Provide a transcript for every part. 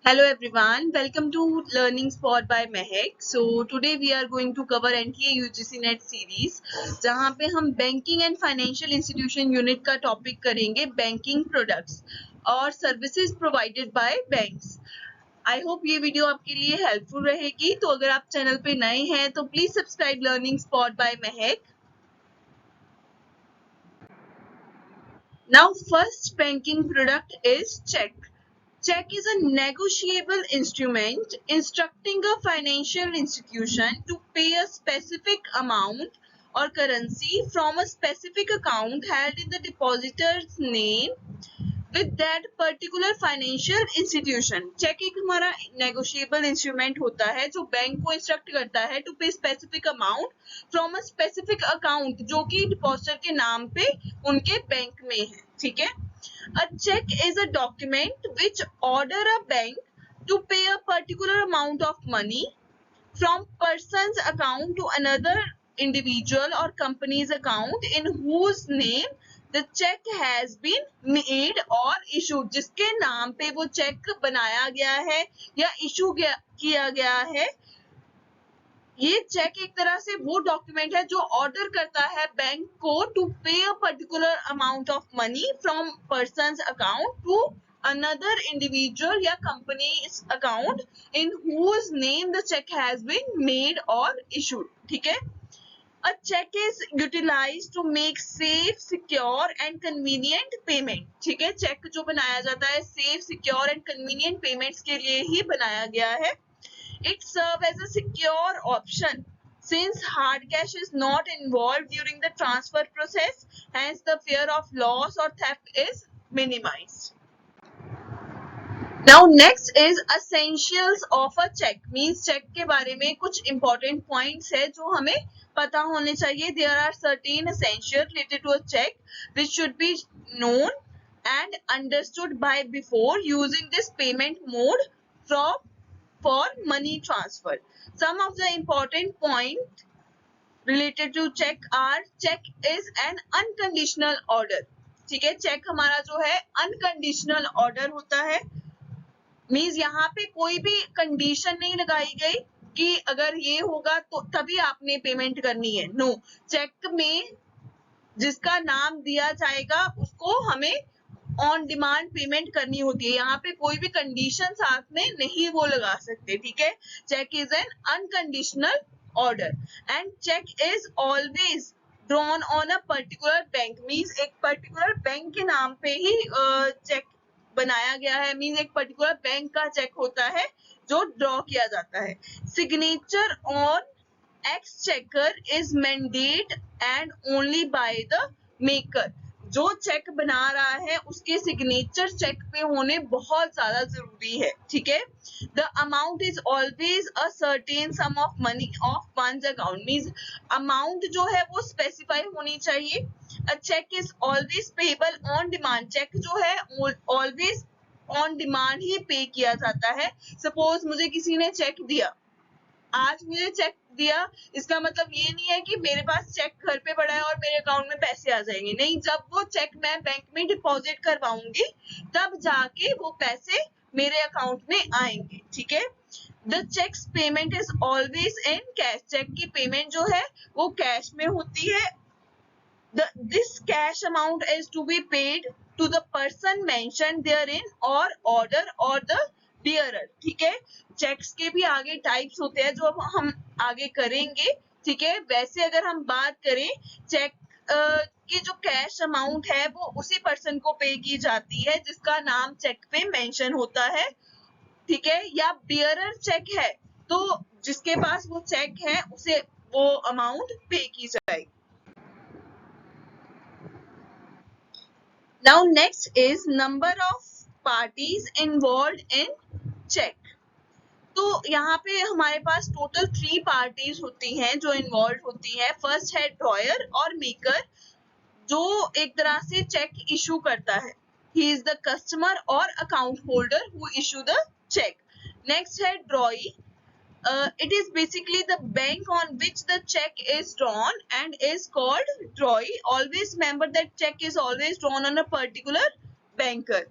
Hello everyone, welcome to Learning Spot by Mehak. So today we are going to cover NTA UGC Net series जहाँ पे हम banking and financial institution unit का topic करेंगे banking products और services provided by banks. I hope ये video आपके लिए helpful रहेगी। तो अगर आप चैनल पे नए हैं तो please subscribe learning spot by Mehak. Now first banking product is check. Check is a negotiable instrument instructing a financial institution to pay a specific amount or currency from a specific account held in the depositor's name with that particular financial institution. Cheque एक हमारा negotiable instrument होता है जो bank को instruct करता है to pay specific amount from a specific account जो कि डिपॉजिटर के नाम पे उनके बैंक में है। ठीक है। A check is a document which order a bank to pay a particular amount of money from person's account to another individual or company's account in whose name the check has been made or issued, जिसके नाम पे वो check बनाया गया है या issue किया गया है। ये चेक एक तरह से वो डॉक्यूमेंट है जो ऑर्डर करता है बैंक को to pay a particular amount of money from person's account to another individual या company's account in whose name the check has been made or issued. ठीक है। A check is utilized to make safe, secure and convenient payment. ठीक है। Check जो बनाया जाता है safe, secure and convenient payments के लिए ही बनाया गया है। It serves as a secure option since hard cash is not involved during the transfer process, hence the fear of loss or theft is minimized. Now next is essentials of a check, means check के बारे में कुछ important points है जो हमें पता होने चाहिए. There are certain essentials related to a check which should be known and understood by before using this payment mode for money transfer. Some of the important points related to check are check is an unconditional order. ठीक है। Check हमारा जो है unconditional order होता है, means यहाँ पे कोई भी कंडीशन नहीं लगाई गई कि अगर ये होगा तो तभी आपने पेमेंट करनी है। नो, चेक में जिसका नाम दिया जाएगा उसको हमें ऑन डिमांड पेमेंट करनी होती है। यहाँ पे कोई भी कंडीशन साथ में नहीं वो लगा सकते। ठीक है। Cheque is an unconditional order and cheque is always drawn on a particular bank, means एक पर्टिकुलर बैंक के नाम पे ही चेक बनाया गया है, मीन्स एक पर्टिकुलर बैंक का चेक होता है जो ड्रॉ किया जाता है। Signature on exchequer is mandate and only by the maker. जो चेक बना रहा है उसके सिग्नेचर चेक पे होने बहुत ज्यादा जरूरी है। ठीक है। The amount is always a certain sum of money of one's account, means amount जो है वो स्पेसिफाई होनी चाहिए। A cheque is always payable on demand, cheque जो है ऑलवेज ऑन डिमांड ही पे किया जाता है। सपोज मुझे किसी ने चेक दिया, आज मुझे चेक दिया, इसका मतलब ये नहीं है कि मेरे पास चेक घर पे पड़ा है और मेरे अकाउंट में पैसे आ जाएंगे। नहीं, जब वो चेक मैं बैंक में डिपॉजिट करवाऊंगी तब जाके वो पैसे मेरे अकाउंट में आएंगे। ठीक है। The cheques payment is always in cash, cheque की पेमेंट जो है वो कैश में होती है। This cash amount is to be paid to the person mentioned therein or order or the bearer. ठीक है। चेक्स के भी आगे टाइप्स होते हैं जो अब हम आगे करेंगे। ठीक है। वैसे अगर हम बात करें चेक की जो कैश अमाउंट है वो उसी पर्सन को पे की जाती है जिसका नाम चेक पे मेंशन होता है। ठीक है। या बियरर चेक है तो जिसके पास वो चेक है उसे वो अमाउंट पे की जाएगी। Now next is number of parties involved in check. तो यहाँ पे हमारे पास टोटल 3 पार्टीज होती हैं जो इन्वॉल्व होती हैं। फर्स्ट है ड्रॉयर और मेकर जो एक तरह से चेक इशू करता है। ही इज द कस्टमर और account holder who issue the cheque. Next है drawee. It is basically the bank on which the check is drawn and is called drawee. Always remember that check is always drawn on a particular banker.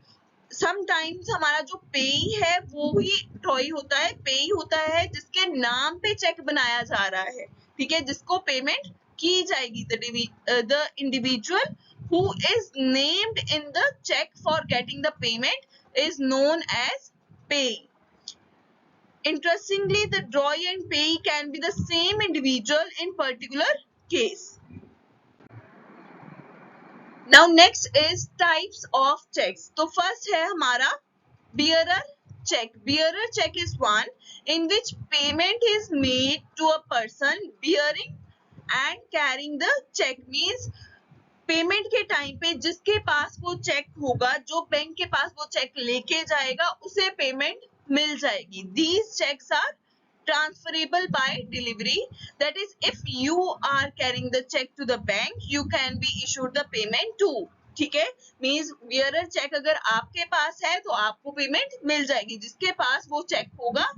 Sometimes हमारा जो पेई है वो ही ड्रॉई होता है, पेई होता है जिसके नाम पे चेक बनाया जा रहा है, ठीक है, जिसको पेमेंट की जाएगी। The individual who is named in the check for getting the payment is known as payee. Interestingly, the drawee and payee can be the same individual in particular case. Now next is types of checks. तो first है हमारा bearer check. Bearer check is one in which payment is made to a person bearing and carrying the check. Means payment के time पे जिसके पास वो check होगा, जो बैंक के पास वो चेक लेके जाएगा, उसे पेमेंट मिल जाएगी. These checks are transferable by delivery. That is, if you are carrying the check to the bank, you can be issued the payment too. ठीक है, मीन्स bearer चेक अगर आपके पास है तो आपको पेमेंट मिल जाएगी, जिसके पास वो चेक होगा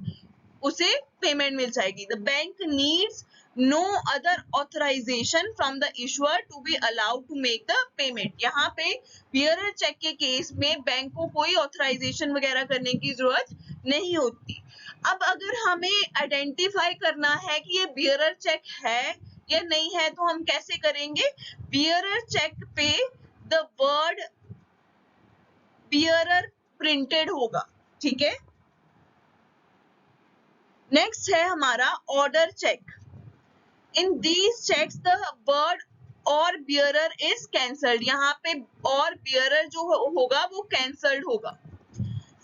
उसे पेमेंट मिल जाएगी. The bank needs no other authorization from the issuer to be allowed to make the payment. यहाँ पे bearer check के केस में बैंक को कोई authorization वगैरह करने की जरूरत नहीं होती. अब अगर हमें आइडेंटिफाई करना है कि ये bearer check है या नहीं है तो हम कैसे करेंगे? bearer check पे the word bearer printed होगा, ठीक है. नेक्स्ट है हमारा order check. In these checks the word or bearer is cancelled. यहाँ पे और bearer जो होगा वो cancelled होगा.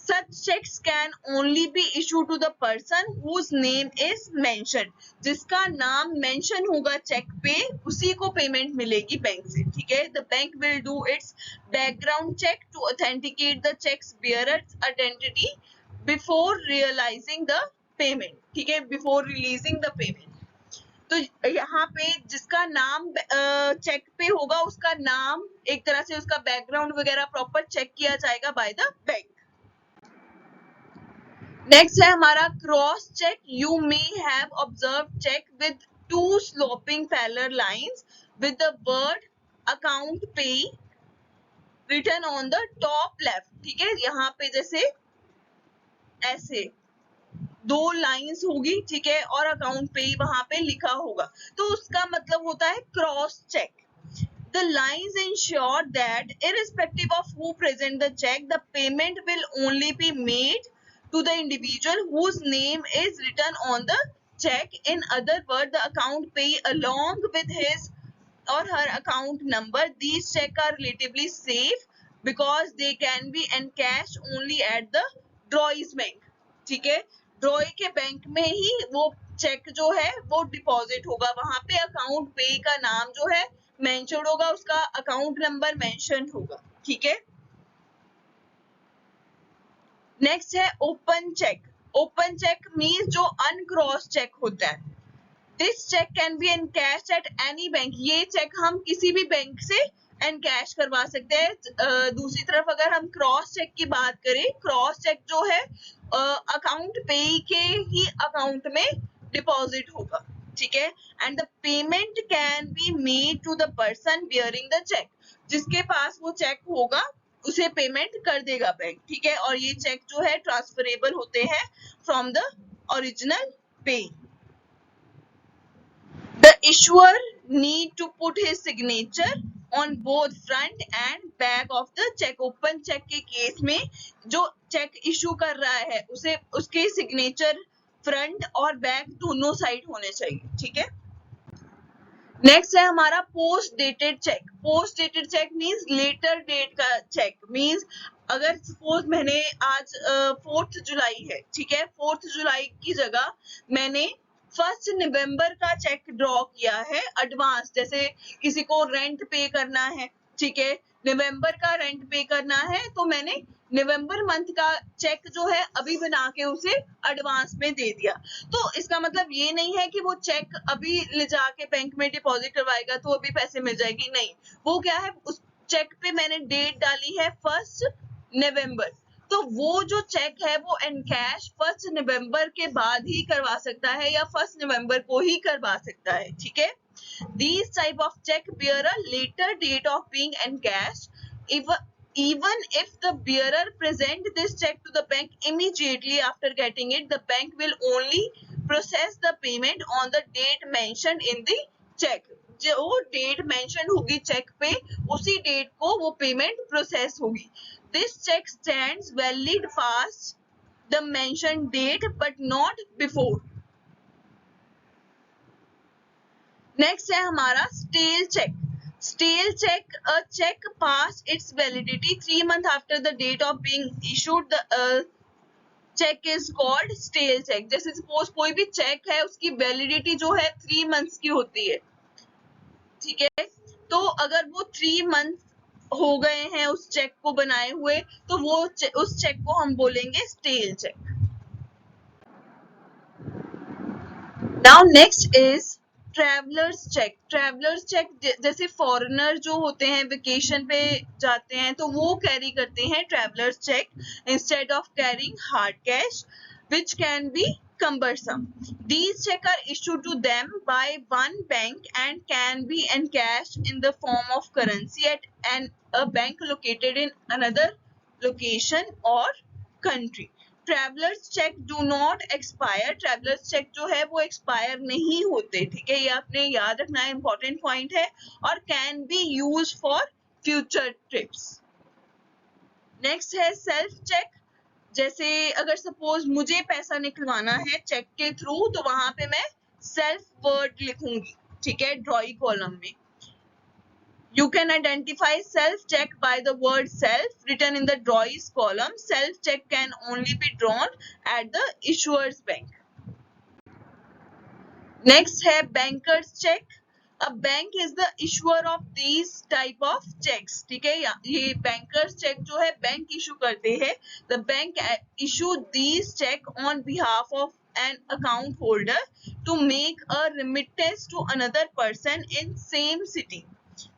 Such checks can only be issued to the person whose name is mentioned. जिसका नाम mention होगा चेक पे उसी को पेमेंट मिलेगी बैंक से, ठीक है. The bank will do its background check to authenticate the check's bearer's identity before realizing the payment, ठीक है, before releasing the payment. तो यहाँ पे जिसका नाम चेक पे होगा उसका नाम, एक तरह से उसका बैकग्राउंड वगैरह प्रॉपर चेक किया जाएगा बाय द बैंक. नेक्स्ट है हमारा cross cheque. You may have observe cheque with 2 sloping parallel lines with the word account pay written on the top left, ठीक है. यहाँ पे जैसे ऐसे 2 लाइंस होगी, ठीक है, और अकाउंट पे वहां पे लिखा होगा, तो उसका मतलब होता है cross cheque. The lines ensure that irrespective of who present the check, the payment will only be made to the individual whose name is written on the check. In other words, the account payee along with his or her account number. These checks are relatively safe because they can be encashed only at the drawee bank, ठीक है. ड्रॉई के bank में ही वो check जो है वो deposit होगा, वहां पे अकाउंट पे का नाम जो है मेंशन होगा, उसका अकाउंट नंबर मेंशन होगा, ठीक है. नेक्स्ट है open cheque. Open cheque means जो अनक्रॉस चेक होता है. This cheque can be encashed at any bank. ये चेक हम किसी भी बैंक से एनकैश करवा सकते हैं. दूसरी तरफ अगर हम क्रॉस चेक की बात करें, क्रॉस चेक जो है अकाउंट पे के ही अकाउंट में डिपॉजिट होगा, ठीक है. And the payment can be made to the person bearing the cheque. जिसके पास वो चेक होगा उसे पेमेंट कर देगा बैंक, ठीक है. और ये चेक जो है ट्रांसफरेबल होते हैं फ्रॉम द ओरिजिनल पे. The issuer need to put his signature on both front and back of the check. Open cheque के केस में जो चेक इशू कर रहा है उसे उसके सिग्नेचर फ्रंट और बैक दोनों साइड होने चाहिए, ठीक है. नेक्स्ट है हमारा post dated cheque. Post dated cheque means later date का चेक. मींस अगर सपोज मैंने आज 4 जुलाई है, ठीक है, 4 जुलाई की जगह मैंने 1 नवंबर का चेक ड्रॉ किया है एडवांस. जैसे किसी को रेंट पे करना है, ठीक है, नवंबर का रेंट पे करना है तो मैंने नवंबर मंथ का चेक जो है अभी बना के उसे एडवांस में दे दिया. तो इसका मतलब ये नहीं है कि वो चेक अभी ले जाके बैंक में डिपॉजिट करवाएगा तो अभी पैसे मिल जाएगी, नहीं. वो क्या है, उस चेक पे मैंने डेट डाली है 1 नवंबर, तो वो जो चेक है वो एनकैश 1 नवंबर के बाद ही करवा सकता है या 1 नवंबर को ही करवा सकता है, ठीक है. These type of check bear a later date of being encashed even if the bearer present this check to the bank immediately after getting it, the bank will only process the payment on the date mentioned in the check. जो date mention होगी cheque पे, उसी date को वो payment process होगी. This cheque stands valid past the mention date but not before. Next है हमारा stale cheque. Stale check, a check past its validity 3 months after the date of being issued. The check is called stale check. जैसे suppose कोई भी check है उसकी validity जो है 3 months की होती है, ठीक है. तो अगर वो 3 months हो गए हैं उस check को बनाए हुए, तो वो उस check को हम बोलेंगे stale check. Now next is travellers cheque. Travellers cheque जैसे फॉरेनर जो होते हैं वेकेशन पे जाते हैं तो वो कैरी करते हैं travellers cheque instead of carrying hard cash which can be cumbersome. These checks are issued to them by one bank and can be encashed in the form of currency at a bank located in another location or country. Travellers cheque do not expire. Travellers cheque जो है वो expire नहीं होते, ठीक है, ये आपने याद रखना है, इंपॉर्टेंट पॉइंट है. और can be use for future trips. Next है सेल्फ चेक. जैसे अगर सपोज मुझे पैसा निकलवाना है चेक के थ्रू, तो वहां पे मैं सेल्फ वर्ड लिखूंगी, ठीक है, ड्रॉई कॉलम में. You can identify self-check by the word self written in the drawees column. Self-check can only be drawn at the issuer's bank. Next है banker's check. A bank is the issuer of these type of checks. ठीक है, ये banker's check जो है bank issue करते हैं. The bank issue these check on behalf of an account holder to make a remittance to another person in same city.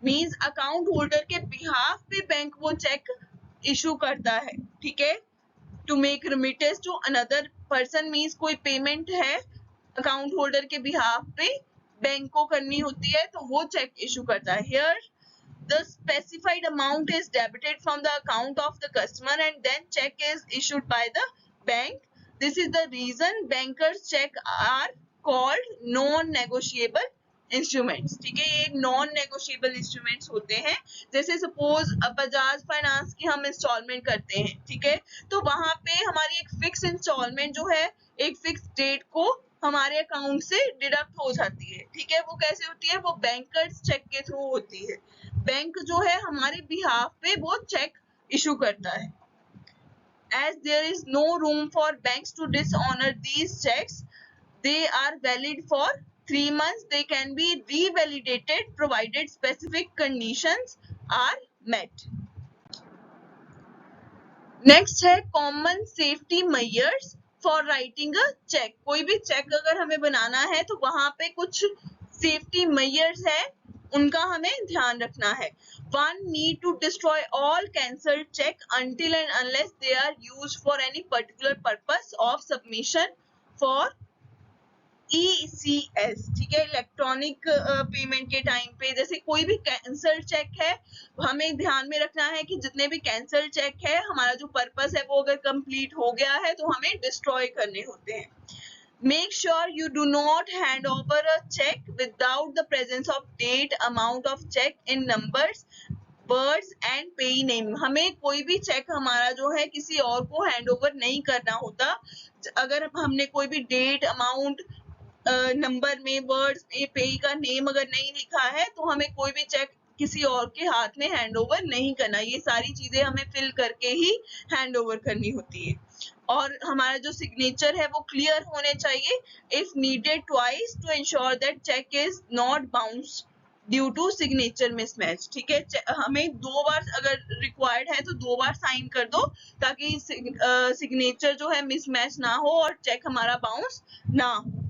Means account holder के behalf पे bank वो चेक इशू करता है, ठीक है. To make remittance to another person means कोई payment है account holder के बिहाफ पे बैंक को करनी होती है, तो वो चेक इशू करता है. Here the specified amount is debited from the account of the customer and then cheque is issued by the bank. This is the reason banker's cheque are called non negotiable instruments. ठीक है, ये non negotiable instruments होते हैं. जैसे suppose Bajaj finance की हम instalment करते हैं, ठीक है, तो वहां पे हमारी एक फिक्स इंस्टॉलमेंट जो है एक फिक्स डेट को हमारे अकाउंट से डिडक्ट हो जाती है, ठीक है. वो कैसे होती है, वो बैंकर्स चेक के थ्रू होती है. बैंक जो है हमारे बिहाफ पे वो चेक इशू करता है. As there is no room for banks to dishonor these checks, they are valid for 3 months. They can be revalidated provided specific conditions are met. Next है common safety measures for writing a check. कोई भी check अगर हमें बनाना है तो वहां पे कुछ सेफ्टी measures है, उनका हमें ध्यान रखना है. One need to destroy all cancelled check until and unless they are used for any particular purpose of submission for ECS. ठीक है, इलेक्ट्रॉनिक पेमेंट के टाइम पे जैसे कोई भी कैंसल चेक है, हमें ध्यान में रखना है कि जितने भी कैंसल चेक है हमारा जो पर्पस है वो अगर कंप्लीट हो गया है तो हमें डिस्ट्रॉय करने होते हैं. Make sure you do not hand over a check without the presence of date, amount of check in numbers, words and payee name. हमें कोई भी चेक हमारा जो है किसी और को हैंड ओवर नहीं करना होता अगर हमने कोई भी डेट, अमाउंट, नंबर में, वर्ड्स में, पेई का नेम अगर नहीं लिखा है तो हमें कोई भी चेक किसी और के हाथ में हैंड ओवर नहीं करना. ये सारी चीजें हमें फिल करके ही हैंड ओवर करनी होती है. और हमारा जो सिग्नेचर है वो क्लियर होने चाहिए. If needed twice to ensure that cheque is not bounce due to signature mismatch. ठीक है, हमें 2 बार अगर रिक्वायर्ड है तो 2 बार साइन कर दो ताकि सिग्नेचर जो है मिसमैच ना हो और चेक हमारा बाउंस ना हो.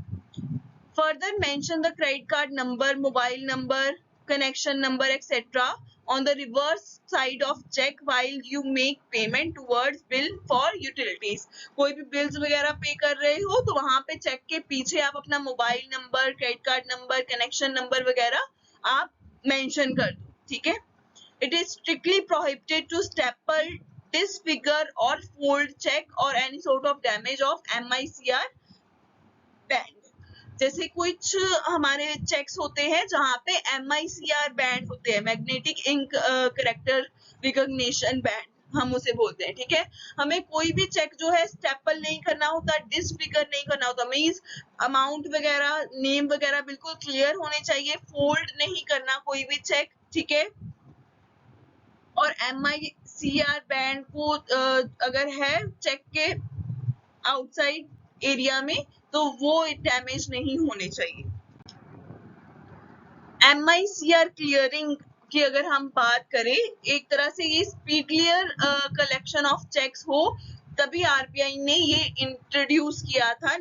Further mention the credit card number, mobile number, connection number, etc. on the reverse side of check while you make payment towards bill for utilities. कोई भी बिल्स वगैरह पे कर रहे हो तो वहां पे चेक के पीछे आप अपना mobile number, credit card number, connection number वगैरह आप मेंशन कर दो. ठीक है. It is strictly prohibited to staple, disfigure or fold check or any sort of damage of MICR band. जैसे कुछ हमारे चेक्स होते हैं जहाँ पे MICR बैंड होते हैं, magnetic ink character recognition band हम उसे बोलते हैं, ठीक है। हमें कोई भी चेक जो है स्टेपल नहीं करना होता, डिसफिगर नहीं करना होता, मींस अमाउंट वगैरह, नेम वगैरह बिल्कुल क्लियर होने चाहिए, फोल्ड नहीं करना कोई भी चेक, ठीक है। और MICR बैंड को अगर है चेक के आउटसाइड एरिया में तो वो डैमेज नहीं होने चाहिए। MICR क्लियरिंग की अगर हम बात करें, एक तरह से ये स्पीडलियर कलेक्शन ऑफ चेक्स हो, तभी RBI ने ये इंट्रोड्यूस किया था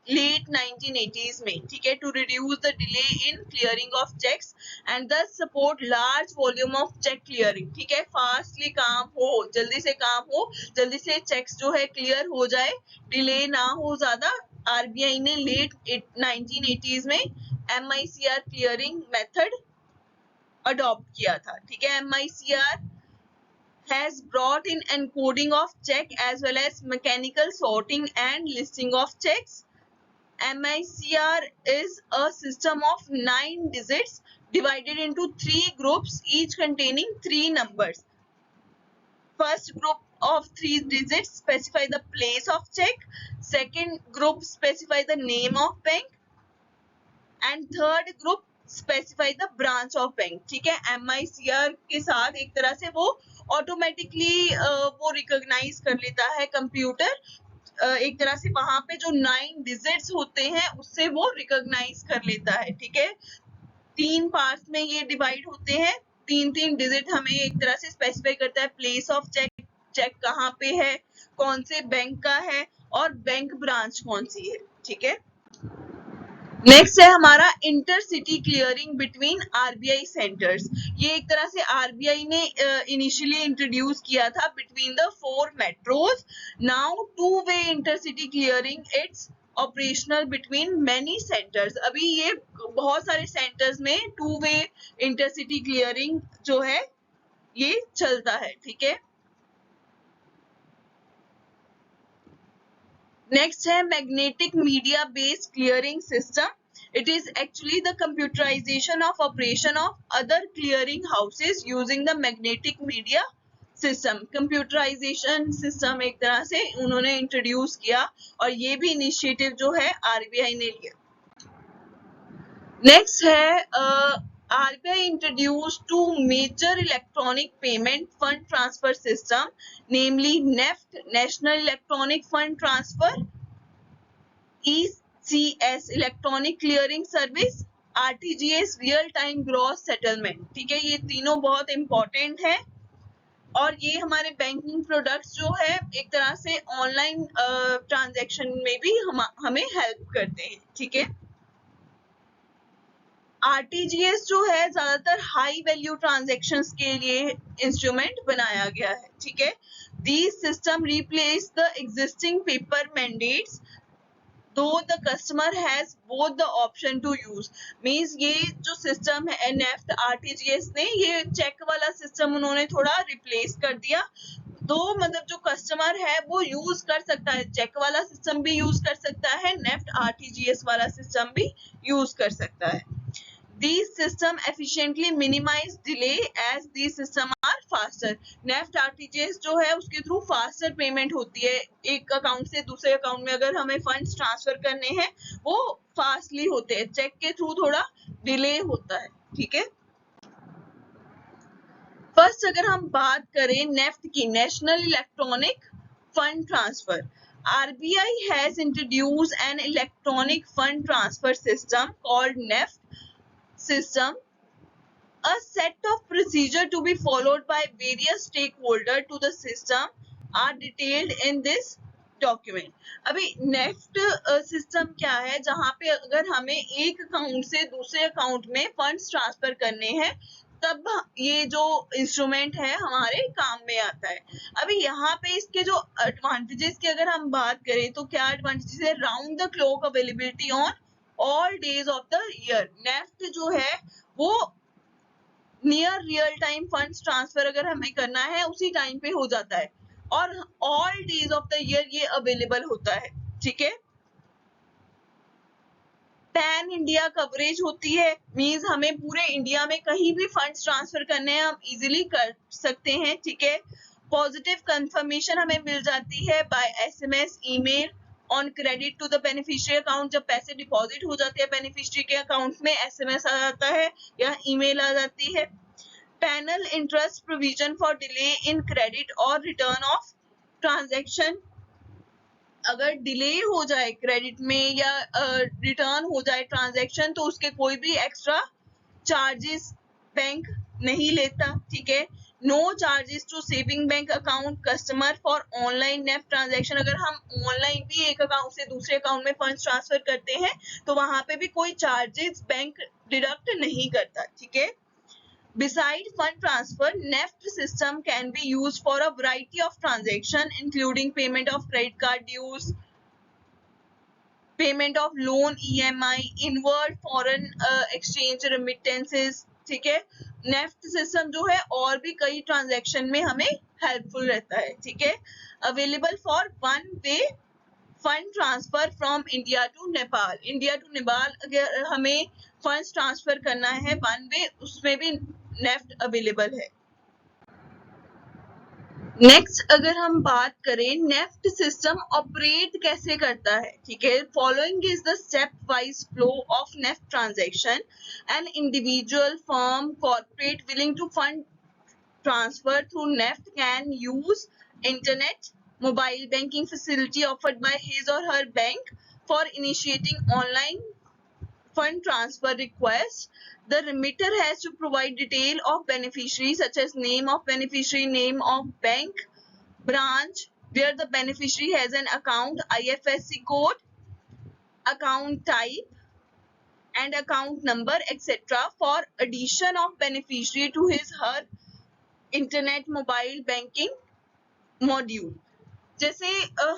लेट 1980s में, ठीक है, to reduce the delay in clearing of cheques and thus support large volume of cheque clearing, ठीक है। फास्टली काम हो, जल्दी से काम हो, जल्दी से चेक्स जो है क्लियर हो जाए, डिले ना हो ज्यादा। RBI ने लेट 1980s में MICR क्लियरिंग मेथड अडॉप्ट किया था, ठीक है। MICR has brought in encoding of check as well as mechanical sorting and listing of checks. MICR is a system of 9 digits divided into 3 groups, each containing 3 numbers. First group of 3 digits specify the place of check, second group specify the name of bank, and third group specify the branch of bank, ठीक है। MICR के साथ एक तरह से वो automatically वो recognise कर लेता है कंप्यूटर, एक तरह से वहां पे जो 9 डिजिट्स होते हैं उससे वो रिकॉग्नाइज कर लेता है, ठीक है। 3 पार्ट्स में ये डिवाइड होते हैं, 3 डिजिट हमें एक तरह से स्पेसिफाई करता है प्लेस ऑफ चेक, चेक कहाँ पे है, कौन से बैंक का है और बैंक ब्रांच कौन सी है, ठीक है। नेक्स्ट है हमारा intercity clearing between RBI centres. ये एक तरह से RBI ने इनिशियली इंट्रोड्यूस किया था between the 4 metros. Now two way intercity clearing it's operational between many centres. अभी ये बहुत सारे सेंटर्स में 2-वे इंटरसिटी क्लियरिंग जो है ये चलता है, ठीक है। नेक्स्ट है magnetic media based clearing system. It is actually the computerization of operation of other clearing houses using the magnetic media system. Computerization system एक तरह से उन्होंने इंट्रोड्यूस किया और ये भी इनिशिएटिव जो है RBI ने लिया। नेक्स्ट है RBI introduced 2 major electronic payment fund transfer system, namely NEFT, National Electronic Fund Transfer, ECS, Electronic Clearing Service, RTGS, Real Time Gross Settlement, ठीक है। ये तीनों बहुत इंपॉर्टेंट है और ये हमारे बैंकिंग प्रोडक्ट्स जो है एक तरह से ऑनलाइन ट्रांजैक्शन में भी हमें हेल्प करते हैं, ठीक है। RTGS जो है ज्यादातर हाई वैल्यू ट्रांजैक्शंस के लिए इंस्ट्रूमेंट बनाया गया है, ठीक है। These system replace the existing paper mandates though the customer has both the option to use. Means ये जो सिस्टम है NEFT RTGS ने ये चेक वाला सिस्टम उन्होंने थोड़ा रिप्लेस कर दिया, तो मतलब जो कस्टमर है वो यूज कर सकता है, चेक वाला सिस्टम भी यूज कर सकता है, NEFT RTGS वाला सिस्टम भी यूज कर सकता है। These system efficiently minimize delay as these system are faster. NEFT RTGS जो है उसके थ्रू फास्टर पेमेंट होती है, एक अकाउंट से दूसरे अकाउंट में अगर हमें फंड्स ट्रांसफर करने हैं वो फास्टली होते हैं, चेक के थ्रू थोड़ा डिले होता है, ठीक है। फर्स्ट अगर हम बात करें NEFT की, national electronic fund transfer, RBI has introduced an electronic fund transfer system called NEFT system. A set of procedure to be followed by various stakeholders to the system are detailed in this document. अभी NEFT system क्या है, जहां पे अगर हमें एक account से दूसरे अकाउंट में फंड्स ट्रांसफर करने हैं तब ये जो इंस्ट्रूमेंट है हमारे काम में आता है। अभी यहाँ पे इसके जो एडवांटेजेस की अगर हम बात करें तो क्या एडवांटेजेस है, round the clock availability on all days of the year. NEFT जो है वो near real time funds transfer अगर हमें करना है उसी टाइम पे हो जाता है और all days of the year ये अवेलेबल होता है, ठीक है। पैन इंडिया कवरेज होती है, मींस हमें पूरे इंडिया में कहीं भी फंड्स ट्रांसफर करने हैं हम इजीली कर सकते हैं, ठीक है। पॉजिटिव कंफर्मेशन हमें मिल जाती है by SMS, email on credit to the beneficiary account. जब पैसे डिपॉजिट हो जाते हैं बेनिफिशियरी के अकाउंट में एसएमएस आ जाता है या ईमेल आ जाती है। Panel interest provision for delay in credit और रिटर्न ऑफ ट्रांजैक्शन। अगर डिले हो जाए क्रेडिट में या रिटर्न हो जाए ट्रांजैक्शन तो उसके कोई भी एक्स्ट्रा चार्जेस बैंक नहीं लेता, ठीक है। No charges to saving bank account customer for online NEFT transaction. अगर हम ऑनलाइन भी एक अकाउंट से दूसरे अकाउंट में फंड्स ट्रांसफर करते हैं तो वहां पे भी कोई चार्जेस बैंक डिडक्ट नहीं करता, ठीक है। Besides fund transfer, NEFT system can be used for a variety of transactions, including payment of credit card dues, payment of loan EMI, inward foreign exchange remittances, ठीक है। नेफ्ट सिस्टम जो है और भी कई ट्रांजैक्शन में हमें हेल्पफुल रहता है, ठीक है। Available for one way fund transfer from India to Nepal. India to Nepal अगर हमें फंड्स ट्रांसफर करना है वन वे, उसमें भी नेफ्ट अवेलेबल है। नेक्स्ट अगर हम बात करें नेफ्ट सिस्टम ऑपरेट कैसे करता है, ठीक है। Following is the step wise flow of NEFT transaction. An individual, firm, corporate willing to fund transfer through NEFT can use internet mobile banking facility offered by his or her bank for initiating online fund transfer request. The remitter has to provide detail of beneficiary such as name of beneficiary, name of bank branch where the beneficiary has an account, IFSC code, account type and account number, etc. for addition of beneficiary to his her internet mobile banking module. जैसे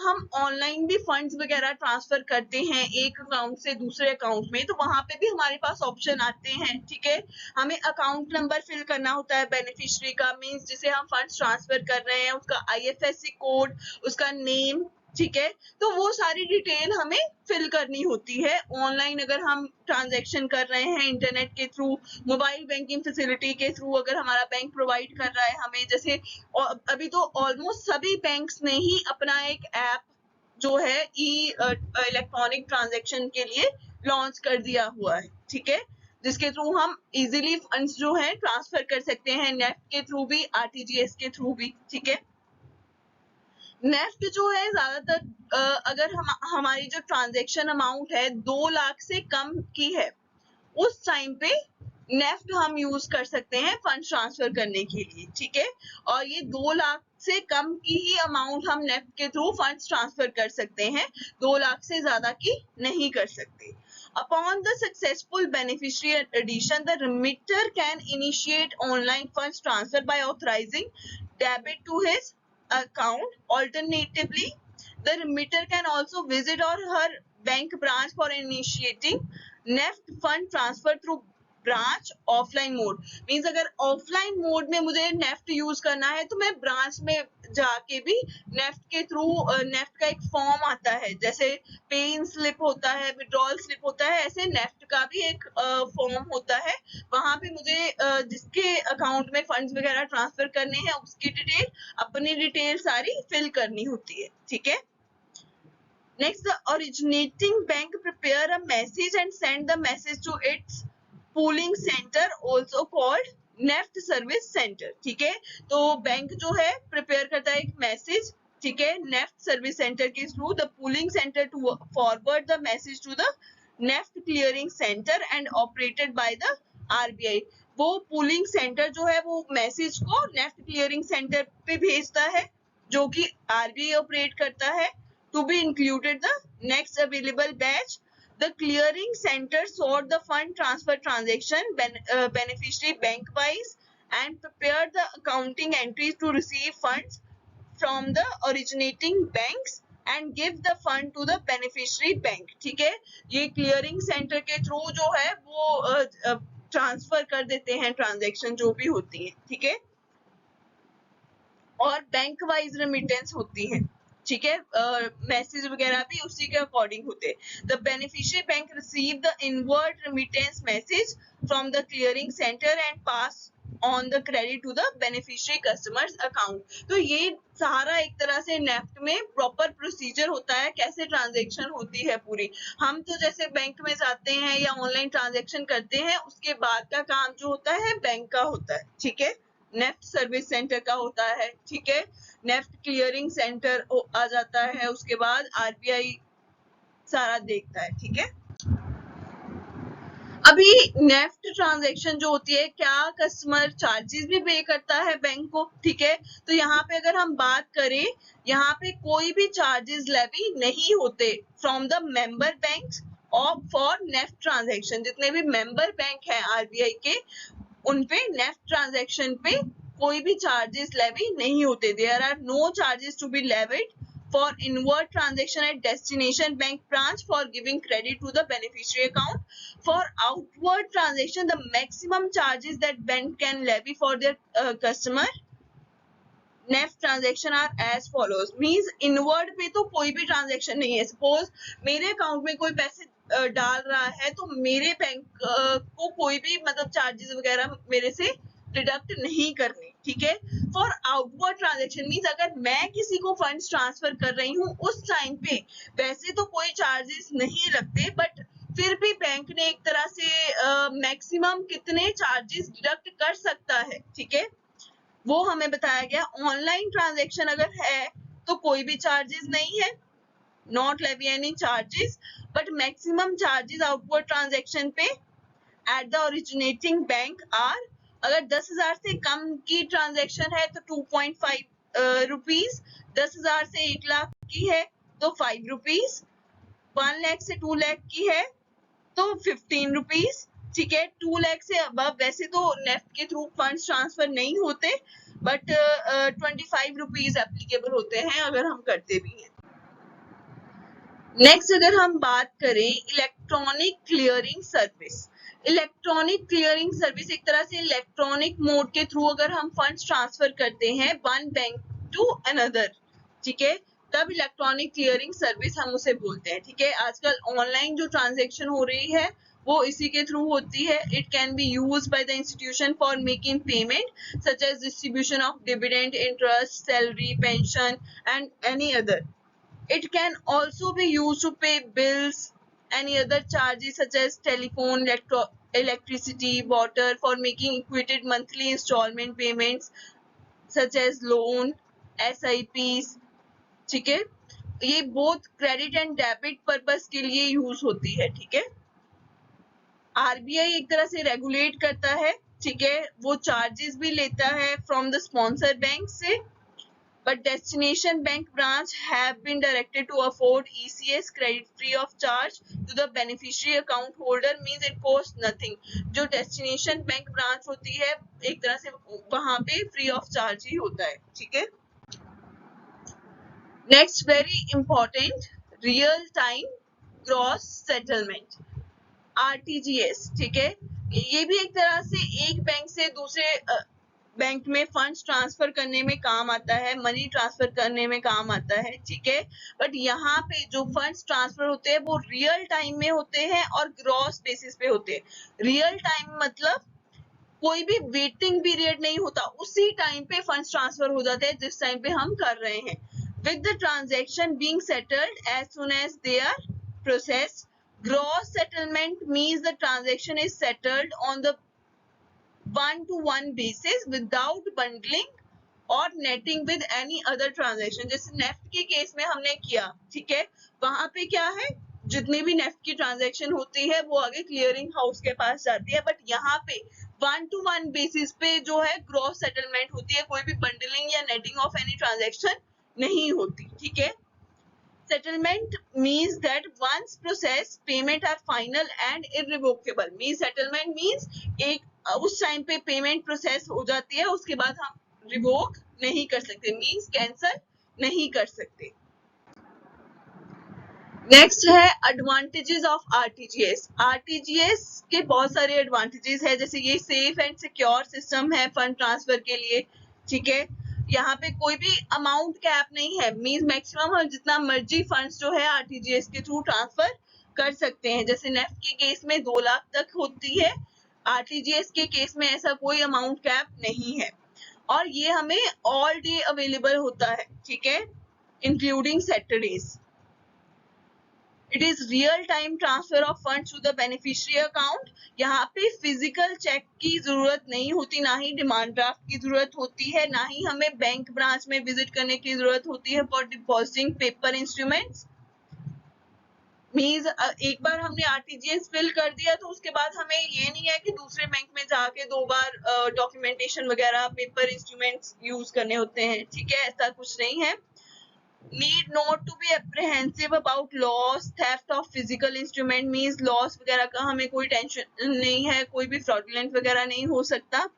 हम online भी funds वगैरह transfer करते हैं एक account से दूसरे account में, तो वहां पे भी हमारे पास ऑप्शन आते हैं, ठीक है। हमें अकाउंट नंबर फिल करना होता है बेनिफिशियरी का, मींस जिसे हम फंड्स ट्रांसफर कर रहे हैं उसका IFSC कोड, उसका नेम, ठीक है। तो वो सारी डिटेल हमें फिल करनी होती है ऑनलाइन अगर हम ट्रांजैक्शन कर रहे हैं इंटरनेट के थ्रू, मोबाइल बैंकिंग फैसिलिटी के थ्रू अगर हमारा बैंक प्रोवाइड कर रहा है हमें। जैसे अभी तो ऑलमोस्ट सभी बैंक्स ने ही अपना एक ऐप जो है इलेक्ट्रॉनिक ट्रांजैक्शन के लिए लॉन्च कर दिया हुआ है, ठीक है, जिसके थ्रू हम इजीली फंड्स जो है ट्रांसफर कर सकते हैं, नेफ्ट के थ्रू भी, RTGS के थ्रू भी, ठीक है। नेफ्ट जो है ज्यादातर अगर हमारी जो ट्रांजैक्शन अमाउंट है 2 लाख से कम की है उस टाइम पे नेफ्ट हम यूज कर सकते हैं फंड ट्रांसफर करने के लिए, ठीक है। और ये 2 लाख से कम की ही अमाउंट हम नेफ्ट के थ्रू फंड ट्रांसफर कर सकते हैं, 2 लाख से ज्यादा की नहीं कर सकते। Upon the successful beneficiary addition, the remitter can initiate online funds transfer by authorizing debit to his account. Alternatively, the remitter can also visit or her bank branch for initiating NEFT fund transfer through branch offline mode. Means अगर offline mode में मुझे NEFT use करना है तो मैं branch में जाके भी नेफ्ट के थ्रू, नेफ्ट का एक फॉर्म आता है जैसे पे इन स्लिप होता है, विड्रॉल स्लिप होता है, ऐसे नेफ्ट का भी एक फॉर्म होता है। वहां पे मुझे जिसके अकाउंट में फंड्स वगैरह ट्रांसफर करने हैं उसकी डिटेल, अपनी डिटेल सारी फिल करनी होती है, ठीक है। Next, the originating bank prepare a message and send the message to its pooling centre also called NEFT service centre, ठीक है। तो बैंक जो है प्रिपेयर करता है एक मैसेज, ठीक है, नेफ्ट सर्विस सेंटर के through, the pooling centre to forward the message to the NEFT clearing centre and operated by the RBI। वो पूलिंग सेंटर जो है वो मैसेज को नेफ्ट क्लियरिंग सेंटर पे भेजता है जो कि RBI ऑपरेट करता है। To be included the next available batch, the clearing center sort the fund transfer transaction beneficiary bank wise and prepare the accounting entries to receive funds from the originating banks and give the fund to the beneficiary bank, ठीक है। ये clearing center के through जो है वो transfer कर देते हैं ट्रांजैक्शन जो भी होती है, ठीक है। और बैंक वाइज रेमिटेंस होती है, ठीक है, मैसेज वगैरह भी उसी के अकॉर्डिंग होते हैं। The beneficiary bank receive the inward remittance message from the clearing centre and pass on the credit to the beneficiary customer's account. तो ये सारा एक तरह से नेफ्ट में प्रॉपर प्रोसीजर होता है, कैसे ट्रांजैक्शन होती है पूरी। हम तो जैसे बैंक में जाते हैं या ऑनलाइन ट्रांजैक्शन करते हैं, उसके बाद का काम जो होता है बैंक का होता है, ठीक है, नेफ्ट सर्विस सेंटर का होता है, ठीक है। नेफ्ट क्लियरिंग सेंटर आ जाता है, उसके बाद आरबीआई सारा देखता है, ठीक है। अभी नेफ्ट ट्रांजैक्शन जो होती है, क्या कस्टमर चार्जेस भी पे करता है बैंक को, ठीक है। तो यहाँ पे अगर हम बात करें, यहाँ पे कोई भी चार्जेस लेवी नहीं होते फ्रॉम द मेंबर बैंक और फॉर नेफ्ट ट्रांजैक्शन। जितने भी मेंबर बैंक हैं आरबीआई के, उनपे नेफ्ट ट्रांजैक्शन पे कोई भी चार्जेस लेवी नहीं होते। There are no charges to be levied for inward transaction at destination bank branch for giving credit to the beneficiary account. For outward transaction the maximum charges that bank can levy for their customer NEFT transaction are as follows. Means inward पे तो कोई भी transaction नहीं है। Suppose मेरे account में कोई पैसे डाल रहा है, तो मेरे बैंक को कोई भी मतलब चार्जेस वगैरह मेरे से डिडक्ट नहीं करने, ठीक है। फॉर आउटवर्ड ट्रांजैक्शन मींस अगर मैं किसी को फंड्स ट्रांसफर कर रही हूँ उस टाइम पे वैसे तो कोई चार्जेस नहीं लगते, बट फिर भी बैंक ने एक तरह से मैक्सिमम कितने चार्जेस डिडक्ट कर सकता है, ठीक है, वो हमें बताया गया। ऑनलाइन ट्रांजैक्शन अगर है तो कोई भी चार्जेस नहीं है, not levy any charges, but maximum charges outward transaction पे at the originating bank are, अगर 10,000 से कम की ट्रांजैक्शन है तो 2.5 रुपीज, 10,000 से 1 लाख की है तो 5 रुपीज, 1 लाख से 2 लाख की है तो 15 रुपीज, ठीक है। 2 लाख से अबव वैसे तो नेफ्ट के थ्रू फंड्स ट्रांसफर नहीं होते, बट 25 रुपीज एप्लीकेबल होते हैं अगर हम करते भी हैं। नेक्स्ट अगर हम बात करें electronic clearing service. Electronic clearing service एक तरह से इलेक्ट्रॉनिक मोड के थ्रू अगर हम फंड्स ट्रांसफर करते हैं वन बैंक टू अनदर, ठीक है, तब इलेक्ट्रॉनिक क्लियरिंग सर्विस हम उसे बोलते हैं, ठीक है। आजकल ऑनलाइन जो ट्रांजैक्शन हो रही है वो इसी के थ्रू होती है। It can be used by the institution for making payment such as distribution of dividend, interest, salary, pension and any other. It can also be used to pay bills, any other charges such as telephone, electricity, water, for making equated monthly installment payments such as loan, SIPs, ठीक है। ये both credit and debit purpose के लिए use होती है, ठीक है। RBI एक तरह से रेगुलेट करता है, ठीक है, वो चार्जेस भी लेता है फ्रॉम द स्पॉन्सर बैंक से, but destination bank branch have been directed to afford ECS credit free of charge to the beneficiary account holder, means it costs nothing। जो destination bank branch होती है एक तरह से वहां पे फ्री ऑफ चार्ज ही होता है, ठीक है। Next very important, real time gross settlement, RTGS, ठीक है। ये भी एक तरह से एक बैंक से दूसरे बैंक में फंड्स ट्रांसफर करने में काम आता है, मनी ट्रांसफर करने में काम आता है, ठीक है। बट यहाँ पे जो फंड्स ट्रांसफर होते हैं वो रियल टाइम में होते हैं और ग्रॉस बेसिस पे होते हैं। रियल टाइम मतलब कोई भी वेटिंग पीरियड नहीं होता, उसी टाइम पे फंड्स ट्रांसफर हो जाते हैं जिस टाइम पे हम कर रहे हैं। With the transaction being settled as soon as they are processed. Gross settlement means the transaction is settled on the one-to-one basis without bundling और netting with any other transaction. जैसे नेफ्ट के case में हमने किया, ठीक है, वहां पे क्या है, जितनी भी नेफ्ट की ट्रांजैक्शन होती है वो आगे क्लियरिंग हाउस के पास जाती है, बट यहाँ पे 1-to-1 बेसिस पे जो है ग्रॉस सेटलमेंट होती है, कोई भी बंडलिंग या नेटिंग ऑफ एनी ट्रांजैक्शन नहीं होती, ठीक है। Settlement means that once processed, payment are final and irrevocable। Means settlement means एक उस टाइम पे पेमेंट प्रोसेस हो जाती है, उसके बाद हम रिवोक नहीं कर सकते, मींस कैंसल नहीं कर सकते। नेक्स्ट है एडवांटेजेस ऑफ आरटीजीएस। आरटीजीएस के बहुत सारे एडवांटेजेस है, जैसे ये सेफ एंड सिक्योर सिस्टम है फंड ट्रांसफर के लिए, ठीक है। यहाँ पे कोई भी अमाउंट कैप नहीं है, मींस मैक्सिमम हम जितना मर्जी फंड्स जो है आरटीजीएस के थ्रू ट्रांसफर कर सकते हैं। जैसे नेफ्ट के केस में 2 लाख तक होती है, आरटीजीएस के केस में ऐसा कोई अमाउंट कैप नहीं है। और ये हमें ऑल डे अवेलेबल होता है, ठीक है, including Saturdays. It is real time transfer of funds to the beneficiary account. यहाँ पे फिजिकल चेक की जरूरत नहीं होती, ना ही डिमांड ड्राफ्ट की जरूरत होती है, ना ही हमें बैंक ब्रांच में विजिट करने की जरूरत होती है for depositing paper instruments. Means एक बार हमने आरटीजीएस फिल कर दिया तो उसके बाद हमें ये नहीं है कि दूसरे बैंक में जाके 2 बार डॉक्यूमेंटेशन वगैरह पेपर इंस्ट्रूमेंट्स यूज करने होते हैं, ठीक है, ऐसा कुछ नहीं है। Need not to be apprehensive about loss, theft of physical instrument, means loss वगैरह का हमें कोई टेंशन नहीं है, कोई भी फ्रॉडुलेंट वगैरह नहीं हो सकता।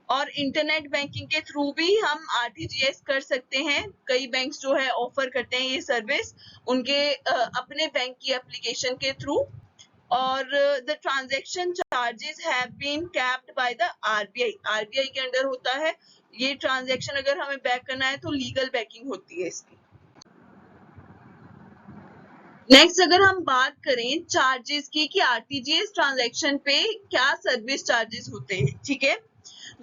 और इंटरनेट बैंकिंग के थ्रू भी हम आरटीजीएस कर सकते हैं। कई बैंक्स जो है ऑफर करते हैं ये सर्विस उनके अपने बैंक की एप्लीकेशन के थ्रू। और the transaction charges have been capped by the RBI. RBI के अंडर होता है ये ट्रांजैक्शन, अगर हमें बैक करना है तो लीगल बैकिंग होती है इसकी। नेक्स्ट अगर हम बात करें चार्जेस की कि आरटीजीएस ट्रांजैक्शन पे क्या सर्विस चार्जेस होते हैं, ठीक है।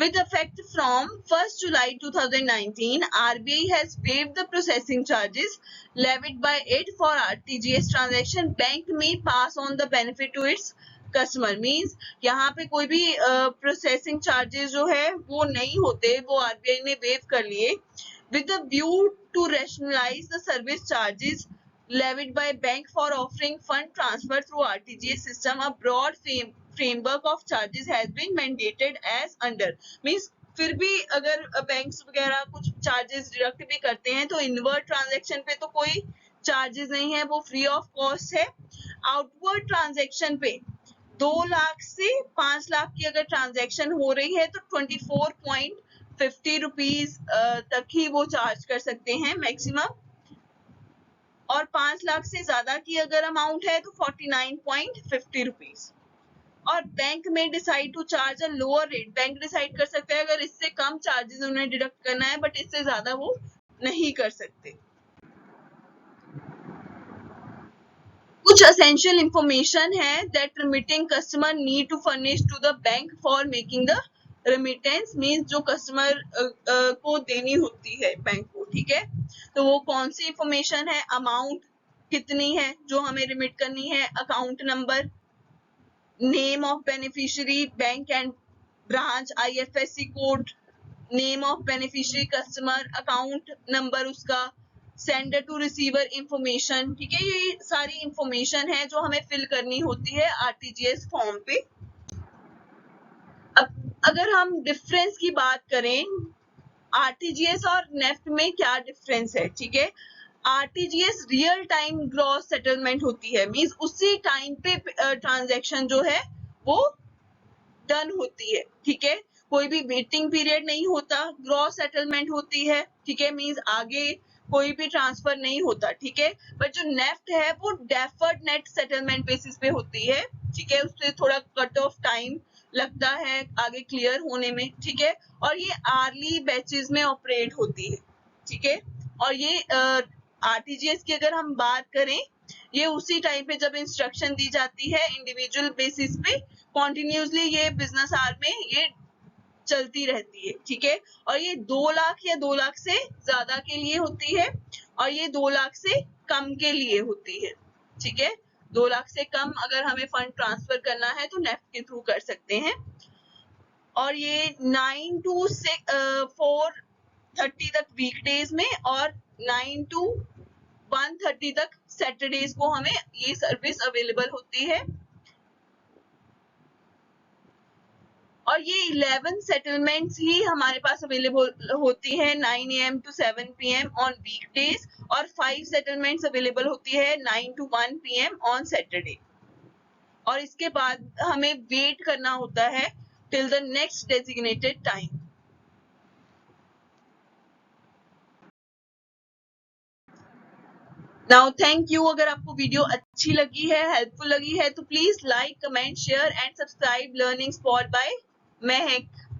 With effect from 1st July 2019, RBI has waived the processing charges levied by it for RTGS transaction. Bank may pass on the benefit to its customer. Means यहाँ पे कोई भी processing charges जो है वो नहीं होते, वो RBI ने waive कर लिए with the view to rationalize the service charges levied by bank for offering fund transfer through RTGS system. A broad framework of charges has been mandated as under. Means फिर भी अगर banks वगैरह कुछ charges deduct भी करते हैं तो inward transaction पे तो कोई चार्जेस नहीं है, वो फ्री ऑफ कॉस्ट है। आउटवर्ड ट्रांजैक्शन पे 2 लाख से 5 लाख की अगर ट्रांजैक्शन हो रही है तो 24.50 रुपीज तक ही वो चार्ज कर सकते हैं मैक्सिमम। और 5 लाख से ज्यादा की अगर अमाउंट है तो 49.50 रुपीज। और बैंक में decide to charge a lower rate, bank decide कर सकते हैं अगर इससे कम चार्जेस उन्हें डिडक्ट करना है, बट इससे ज्यादा वो नहीं कर सकते। कुछ असेंशियल इंफॉर्मेशन है that remitting customer need to furnish to the bank for making the remittance. मीन्स जो कस्टमर को देनी होती है बैंक को, ठीक है, तो वो कौन सी इंफॉर्मेशन है, अमाउंट कितनी है जो हमें रिमिट करनी है, account number, name of beneficiary, bank and branch, IFSC code, name of beneficiary customer, account number उसका, सेंडर टू रिसीवर इंफॉर्मेशन, ठीक है। ये सारी इंफॉर्मेशन है जो हमें फिल करनी होती है आरटीजीएस फॉर्म पे। अब अगर हम डिफरेंस की बात करें आरटीजीएस और नेफ्ट में क्या डिफरेंस है, ठीक है। RTGS real time gross settlement होती है, मींस उसी टाइम पे ट्रांजैक्शन जो है वो डन होती है, ठीक है, कोई भी वेटिंग पीरियड नहीं होता, ग्रॉस सेटलमेंट होती है, ठीक है, मींस आगे कोई भी ट्रांसफर नहीं होता, ठीक है। बट जो नेफ्ट है वो डेफर्ड नेट सेटलमेंट बेसिस पे होती है, ठीक है, उससे थोड़ा कट ऑफ टाइम लगता है आगे क्लियर होने में, ठीक है। और ये आर्ली बैचेस में ऑपरेट होती है, ठीक है। और ये आरटीजीएस की अगर हम बात करें ये उसी टाइम पे जब इंस्ट्रक्शन दी जाती है इंडिविजुअल बेसिस पे कॉन्टिन्यूसली ये बिजनेस आवर में ये चलती रहती है, ठीक है। और ये 2 लाख या 2 लाख से ज्यादा के लिए होती है और ये 2 लाख से कम के लिए होती है, ठीक है। 2 लाख से कम अगर हमें फंड ट्रांसफर करना है तो नेफ्ट के थ्रू कर सकते हैं। और ये 9 to 4:30 तक वीकडेज में और 9 to 1:30 तक सैटरडेज को हमें ये सर्विस अवेलेबल होती है। और ये 11 सेटलमेंट्स ही हमारे पास अवेलेबल होती है 9 AM to 7 PM on weekdays और 5 सेटलमेंट्स अवेलेबल होती है 9 to 1 PM ऑन सैटरडे। और इसके बाद हमें वेट करना होता है till the next designated time. Now thank you. अगर आपको वीडियो अच्छी लगी है, हेल्पफुल लगी है, तो please like, comment, share and subscribe learning spot by Mahak.